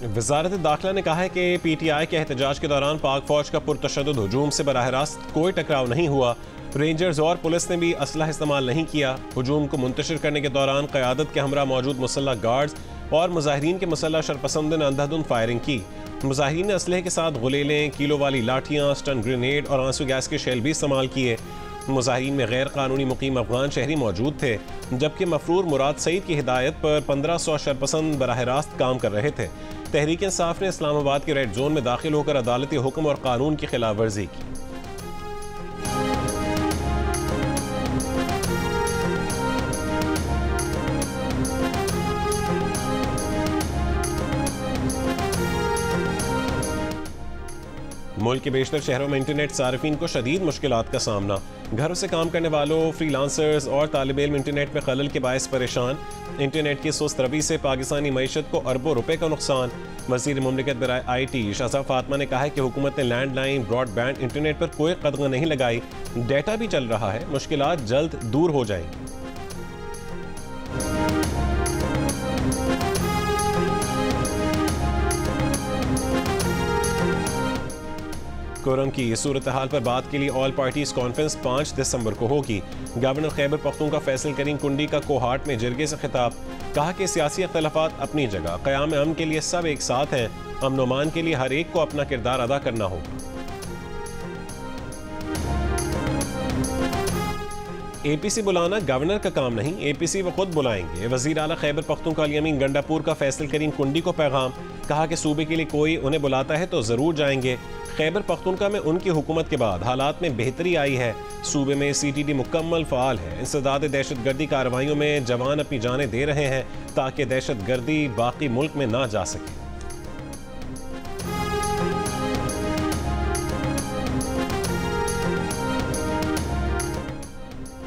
वजारत दाखिला ने कहा है कि PTI के एहतजाज के दौरान पाक फौज का पुरतशद्दुद हुजूम से बराह रास्त कोई टकराव नहीं हुआ। रेंजर्स और पुलिस ने भी असलहा इस्तेमाल नहीं किया। हुजूम को मुंतशिर करने के दौरान क़यादत के हमरा मौजूद मुसल्लह गार्ड्स और मुजाहिरीन के मुसल्लह शरपसंद ने अंधाधुंध फायरिंग की। मुजाहिरीन ने असलहे के साथ गुलेलें, किलो वाली लाठियाँ, स्टन ग्रेनेड और आंसू गैस के शेल भी इस्तेमाल किए। मुजाहिरीन में गैर कानूनी मुकीम अफगान शहरी मौजूद थे, जबकि मफरूर मुराद सईद की हिदायत पर 1500 शरपसंद बराह रास्त काम कर रहे थे। तहरीक इंसाफ ने इस्लामाबाद के रेड जोन में दाखिल होकर अदालती हुक्म और कानून की खिलाफ वर्जी की। मुल्क के बेशतर शहरों में इंटरनेट सार्फिन को शदीद मुश्किलात का सामना। घरों से काम करने वालों, फ्रीलांसर्स और तालिब इल्म इंटरनेट में खलल के बायस परेशान। इंटरनेट की सुस्त रवि से पाकिस्तानी मईशत को अरबों रुपए का नुकसान। वज़ीर मुमलिकत बराए IT शहज़ाद फातिमा ने कहा है कि हुकूमत ने लैंडलाइन, ब्रॉडबैंड इंटरनेट पर कोई कदम नहीं लगाई। डेटा भी चल रहा है, मुश्किलात जल्द दूर हो जाएंगी। कुरम की सूरत हाल पर बात के लिए ऑल पार्टीज कॉन्फ्रेंस 5 दिसंबर को होगी। गवर्नर खैबर पख्तूनख्वा फैसल करीम कुंडी का कोहाट में जरगे से खिताब। कहा कि सियासी अख्तलाफात अपनी जगह, क़याम अमन के लिए सब एक साथ हैं। अमन अमान के लिए हर एक को अपना किरदार अदा करना होगा। APC बुलाना गवर्नर का काम नहीं, APC वो खुद बुलाएंगे। वज़ीर आला खैबर पख्तूनख्वा अली अमीन गंडापुर का फैसल करीम कुंडी को पैगाम। कहा कि सूबे के लिए कोई उन्हें बुलाता है तो ज़रूर जाएंगे। खैबर पख्तूनख्वा में उनकी हुकूमत के बाद हालात में बेहतरी आई है। सूबे में CTD मुकम्मल फ़ाल है। इंसदाद दहशतगर्दी कार्रवाइयों में जवान अपनी जानें दे रहे हैं ताकि दहशतगर्दी बाकी मुल्क में ना जा सके।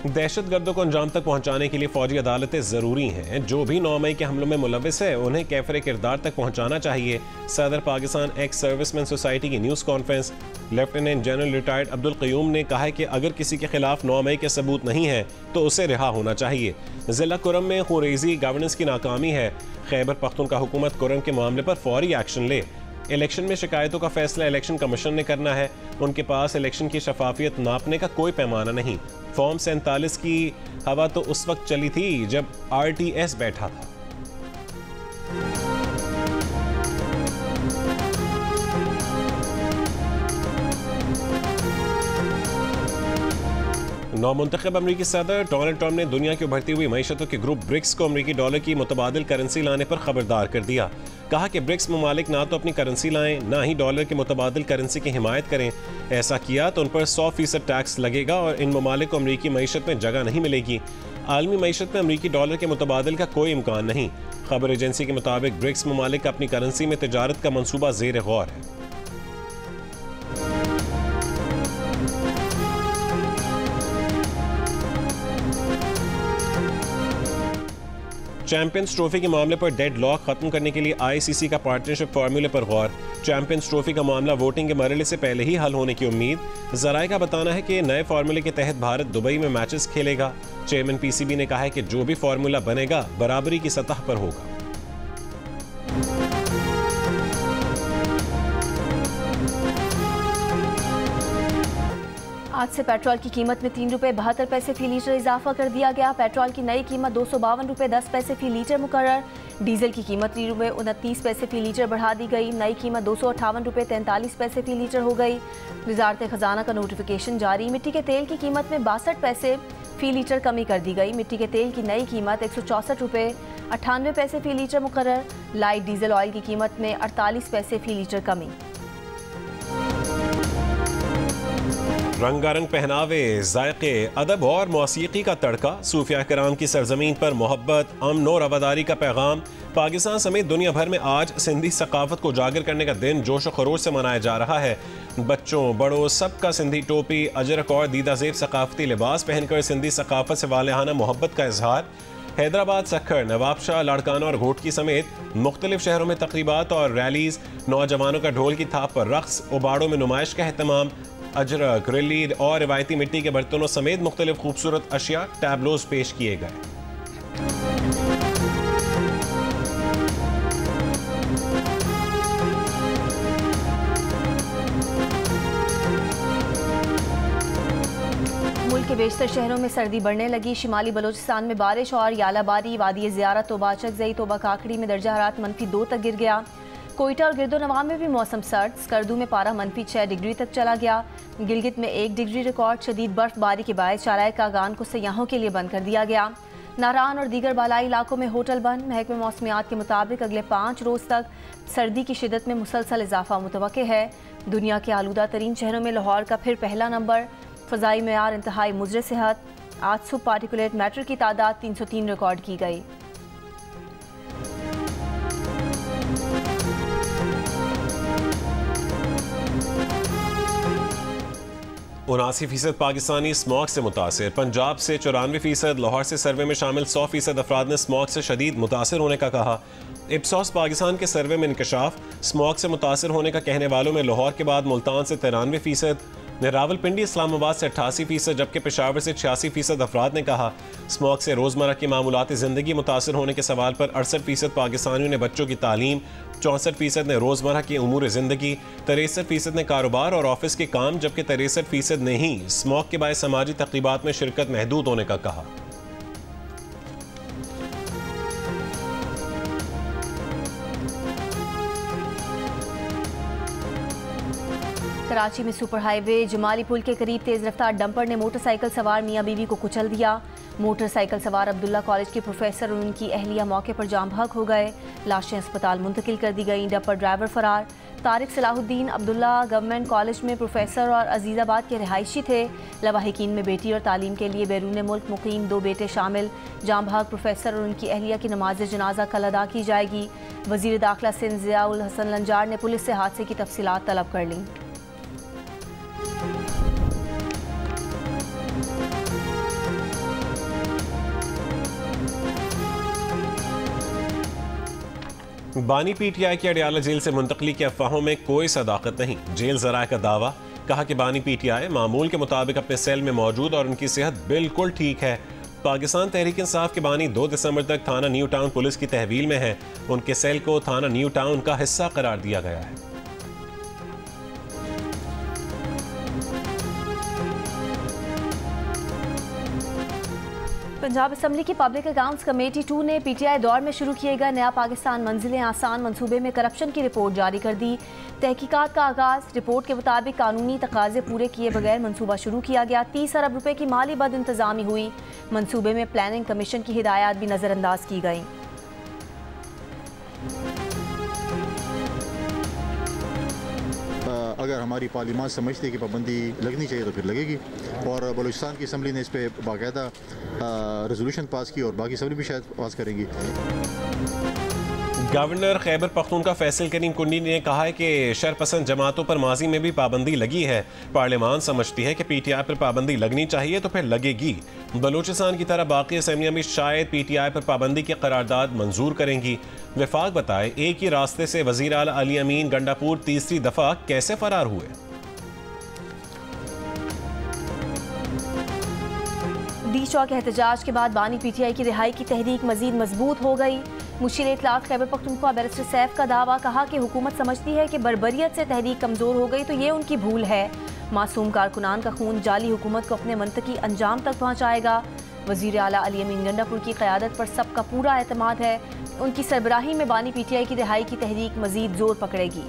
दहशतगर्दों को अंजाम तक पहुंचाने के लिए फौजी अदालतें ज़रूरी हैं। जो भी 9 मई के हमलों में मुलविस है उन्हें कैफरे किरदार तक पहुंचाना चाहिए। सदर पाकिस्तान एक्स सर्विसमैन सोसाइटी की news conference. Lieutenant general retired Abdul Qayyum ने कहा है कि अगर किसी के खिलाफ 9 मई के सबूत नहीं है तो उसे रिहा होना चाहिए। ज़िला कुरम में खुरेज़ी गवर्नेंस की नाकामी है। खैबर पख्तूनख्वा हुकूमत कुरम के मामले पर फौरी एक्शन ले। इलेक्शन में शिकायतों का फैसला इलेक्शन कमीशन ने करना है। उनके पास इलेक्शन की शफाफियत नापने का कोई पैमाना नहीं। फॉर्म 47 की हवा तो उस वक्त चली थी जब RTS बैठा था। नौमुंतखब अमरीकी सदर डोनाल्ड ट्रंप ने दुनिया की उभरती हुई मईशतों के ग्रुप ब्रिक्स को अमरीकी डॉलर की मुतबादिल करेंसी लाने पर खबरदार कर दिया। कहा कि ब्रिक्स ममालिक ना तो अपनी करेंसी लाएं, ना ही डॉलर की मुतबादिल करेंसी की हिमायत करें। ऐसा किया तो उन पर 100% टैक्स लगेगा और इन ममालिक को अमरीकी मईशत में जगह नहीं मिलेगी। आलमी मईशत में अमरीकी डॉलर के मुतबादिल का कोई इम्कान नहीं। खबर एजेंसी के मुताबिक ब्रिक्स ममालिक अपनी करेंसी में तजारत का मनसूबा ज़ेर गौर है। चैंपियंस ट्रॉफी के मामले पर डेड लॉक खत्म करने के लिए ICC का पार्टनरशिप फार्मूले पर गौर। चैंपियंस ट्रॉफी का मामला वोटिंग के मरहले से पहले ही हल होने की उम्मीद। ज़राए का बताना है कि नए फार्मूले के तहत भारत दुबई में मैचेस खेलेगा। चेयरमैन PCB ने कहा है कि जो भी फार्मूला बनेगा बराबरी की सतह पर होगा। आज से पेट्रोल की कीमत में 3 रुपये 72 पैसे फी लीटर इजाफा कर दिया गया। पेट्रोल की नई कीमत 252 रुपये 10 पैसे फी लीटर मुकर्रर। डीजल की कीमत 3 रुपये 29 पैसे फी लीटर बढ़ा दी गई। नई कीमत 258 रुपये 43 पैसे फी लीटर हो गई। वजारत खजाना का नोटिफिकेशन जारी। मिट्टी के तेल की कीमत में 62 पैसे फी लीटर कमी कर दी गई। मिट्टी के तेल की नई कीमत 164 रुपये 98 पैसे फी लीटर मुकर्रर। लाइट डीजल ऑयल की कीमत में 48 पैसे फी लीटर कमी। रंगारंग पहनावे, जायके, अदब और मौसीकी का तड़का। सूफिया कराम की सरजमीन पर मोहब्बत, अमन और रवादारी का पैगाम। पाकिस्तान समेत दुनिया भर में आज सिंधी सकाफत को उजागर करने का दिन जोश और खरोश से मनाया जा रहा है। बच्चों बड़ों सबका सिंधी टोपी, अजरक और दीदा ज़ेब सकाफती लिबास पहनकर सिंधी सकाफत से वालेहाना मोहब्बत का इजहार। हैदराबाद, सक्खर, नवाबशाह, लाड़काना और घोटकी समेत मुख्तलिफ शहरों में तकरीबात और रैलीज। नौजवानों का ढोल की थाप पर रक्स, उबाड़ों में नुमाइश का एहतमाम। अजरक, रिली और रिवायती मिट्टी के बर्तनों समेत मुख्तलिफ खूबसूरत अशिया टैबलोज पेश किए गए। के बेशतर शहरों में सर्दी बढ़ने लगी। शिमाली बलोचिस्तान में बारिश और यालाबारी, वादी ज़ियारत, तोबा चकजई, तोबा काकड़ी में दर्जा हरारत -2 तक गिर गया। कोयटा और गिरदोनवा में भी मौसम सर्द। स्कर्दू में पारा -6 डिग्री तक चला गया। गिलगित में 1 डिग्री रिकॉर्ड। शदीद बर्फबारी के बायस चाराय कागान को सयाहों के लिए बंद कर दिया गया। नारान और दीगर बालाई इलाकों में होटल बंद। महकमे मौसमियात के मुताबिक अगले 5 रोज़ तक सर्दी की शिदत में मुसलसल इजाफा मुतवक्के है। दुनिया के आलूदा तरीन शहरों में लाहौर का फिर पहला नंबर। फ़ज़ाई मेयार इंतहाई मुज़र सेहत। आज सुबह पार्टिकुलेट मैटर की तादाद 303 रिकॉर्ड की गई। 79% पाकिस्तानी स्मॉग से मुतासिर। पंजाब से 94%, लाहौर से सर्वे में शामिल 100% अफराद ने स्मॉग से शदीद मुतासिर होने का कहा। इप्सॉस पाकिस्तान के सर्वे में इंकशाफ, स्मॉग से मुतासिर होने का कहने वालों में लाहौर के बाद मुल्तान से 93%, रावलपिंडी इस्लामाबाद से 88%, जबकि पेशावर से 86% अफराद ने कहा स्मॉग से रोज़मर्रा की मामूलाती ज़िंदगी मुतासिर होने के सवाल पर 68% पाकिस्तानियों ने बच्चों की तालीम, 64% ने रोज़मर्रा की उमूर ज़िंदगी, 63% ने कारोबार और ऑफिस के काम, जबकि 63% ने ही स्मॉग के बायस समाजी तक़रीबात में शिरकत महदूद होने का कहा। कराची में सुपर हाईवे जमाली पुल के करीब तेज रफ्तार डंपर ने मोटरसाइकिल सवार मियां बीवी को कुचल दिया। मोटरसाइकिल सवार अब्दुल्ला कॉलेज के प्रोफेसर और उनकी अहलिया मौके पर जाम बहक हो गए। लाशें अस्पताल मुंतकिल कर दी गईं। डंपर ड्राइवर फरार। तारिक सलाहुद्दीन अब्दुल्ला गवर्नमेंट कॉलेज में प्रोफेसर और अजीज़ाबाद के रिहायशी थे। लवाहिकीन में बेटी और तालीम के लिए बैरून मुल्क मुकीम 2 बेटे शामिल। जाम बहक प्रोफेसर और उनकी अहलिया की नमाज जनाजा कल अदा की जाएगी। वज़ीर दाखिला सिंध ज़ियाउल हसन लंजार ने पुलिस से हादसे की तफसीलात तलब कर लीं। बानी पीटीआई की अडियाला जेल से मुंतकली की अफवाहों में कोई सदाकत नहीं। जेल ज़राए का दावा। कहा कि बानी पीटीआई मामूल के मुताबिक अपने सेल में मौजूद और उनकी सेहत बिल्कुल ठीक है। पाकिस्तान तहरीक इंसाफ के बानी 2 दिसंबर तक थाना न्यू टाउन पुलिस की तहवील में है। उनके सेल को थाना न्यू टाउन का हिस्सा करार दिया गया है। पंजाब असम्बली की पब्लिक अकाउंट्स कमेटी 2 ने पीटीआई दौर में शुरू किए गए नया पाकिस्तान मंजिलें आसान मंसूबे में करप्शन की रिपोर्ट जारी कर दी। तहकीकात का आगाज। रिपोर्ट के मुताबिक कानूनी तकाजे पूरे किए बगैर मंसूबा शुरू किया गया। 30 अरब रुपए की माली बद इंतजामी हुई। मंसूबे में प्लानिंग कमीशन की हिदायत भी नज़रअंदाज की गई। अगर हमारी पार्लियामान समझती है कि पाबंदी लगनी चाहिए तो फिर लगेगी। और बलूचिस्तान की असम्बली ने इस पर बाकायदा रेजोल्यूशन पास की और बाकी असम्बली भी शायद पास करेगी। गवर्नर खैबर पख्तूनख्वा फैसल करीम कुंडी ने कहा है कि शरपसंद जमातों पर माजी में भी पाबंदी लगी है। पार्लियामान समझती है कि पीटीआई पर पाबंदी लगनी चाहिए तो फिर लगेगी। बलूचिस्तान की तरह बाकी असम्बलियां भी शायद पीटीआई पर पाबंदी की करारदाद मंजूर करेंगी। वफाक बताए एक ही रास्ते से वज़ीर आला अली अमीन गंडापुर तीसरी दफा कैसे फरार हुए। डी चौक एहतजाज के बाद बानी पीटीआई की रिहाई की तहरीक मजीद मजबूत हो गई। मुशीर इत्तलात खैबर पख्तूनख्वा बैरिस्टर सैफ का दावा। कहा कि हुकूमत समझती है कि बर्बरियत से तहरीक कमज़ोर हो गई तो ये उनकी भूल है। मासूम कारकुनान का खून जाली हुकूमत को अपने मंतकी अंजाम तक पहुँचाएगा। वज़ीर आला अली अमीन गंडापुर की क़यादत पर सबका पूरा एतमाद है। उनकी सरबराही में बानी पीटीआई की रिहाई की तहरीक मजीद जोर पकड़ेगी।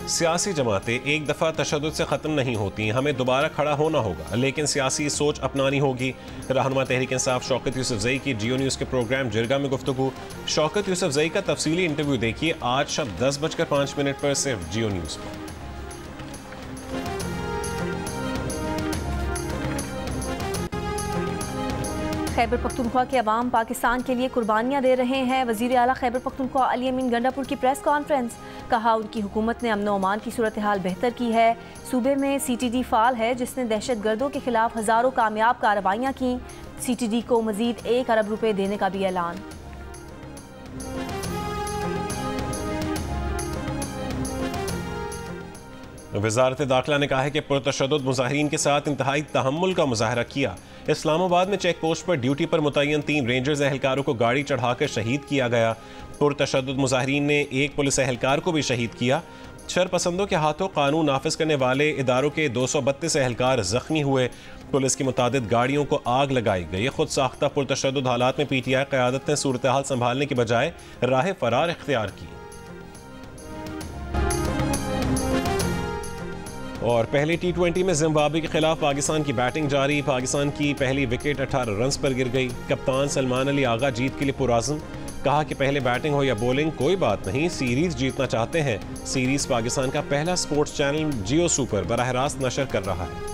सियासी जमातें एक दफ़ा तशद्दुद से ख़त्म नहीं होती। हमें दोबारा खड़ा होना होगा, लेकिन सियासी सोच अपनानी होगी। रहनुमा तहरीक इंसाफ शौकत यूसुफजई की जियो न्यूज़ के प्रोग्राम जिरगा में गुफ्तगू। शौकत यूसुफजई का तफसीली इंटरव्यू देखिए आज शब 10:05 पर सिर्फ जियो न्यूज़ पर। खैबर पख्तूनख्वा के अवाम पाकिस्तान के लिए कुर्बानियाँ दे रहे हैं। वज़ीर आला खैबर पख्तूनख्वा अली अमीन गंडापुर की प्रेस कॉन्फ्रेंस। कहा उनकी हुकूमत ने अमन अमान की सूरत हाल बेहतर की है। सूबे में CTD फाल है जिसने दहशत गर्दों के खिलाफ हज़ारों कामयाब कार्रवाइयाँ की। CTD को मजीद 1 अरब रुपए देने का भी ऐलान। वजारत दाखिला ने कहा है कि पुरतशद्दुद मुजाहिरीन के साथ इंतहाई तहम्मुल का मुजाहरा किया। इस्लामाबाद में चेक पोस्ट पर ड्यूटी पर मुतय्यन 3 रेंजर्स एहलकारों को गाड़ी चढ़ाकर शहीद किया गया। पुरतशद्दुद मुजाहिरीन ने एक पुलिस एहलकार को भी शहीद किया। शरपसंदों के हाथों कानून नाफिज करने वाले इदारों के 232 एहलकार जख्मी हुए। पुलिस की मुतादिद गाड़ियों को आग लगाई गई। खुद साख्ता पुरतशद्दुद हालात में PTI क़यादत ने सूरत हाल संभालने की बजाय राह फरार इख्तियार की। और पहले T20 में जिम्बाब्वे के खिलाफ पाकिस्तान की बैटिंग जारी। पाकिस्तान की पहली विकेट 18 रन्स पर गिर गई। कप्तान सलमान अली आगा जीत के लिए पुराज़म। कहा कि पहले बैटिंग हो या बॉलिंग कोई बात नहीं, सीरीज जीतना चाहते हैं। सीरीज पाकिस्तान का पहला स्पोर्ट्स चैनल जियो सुपर बराह रास्त नशर कर रहा है।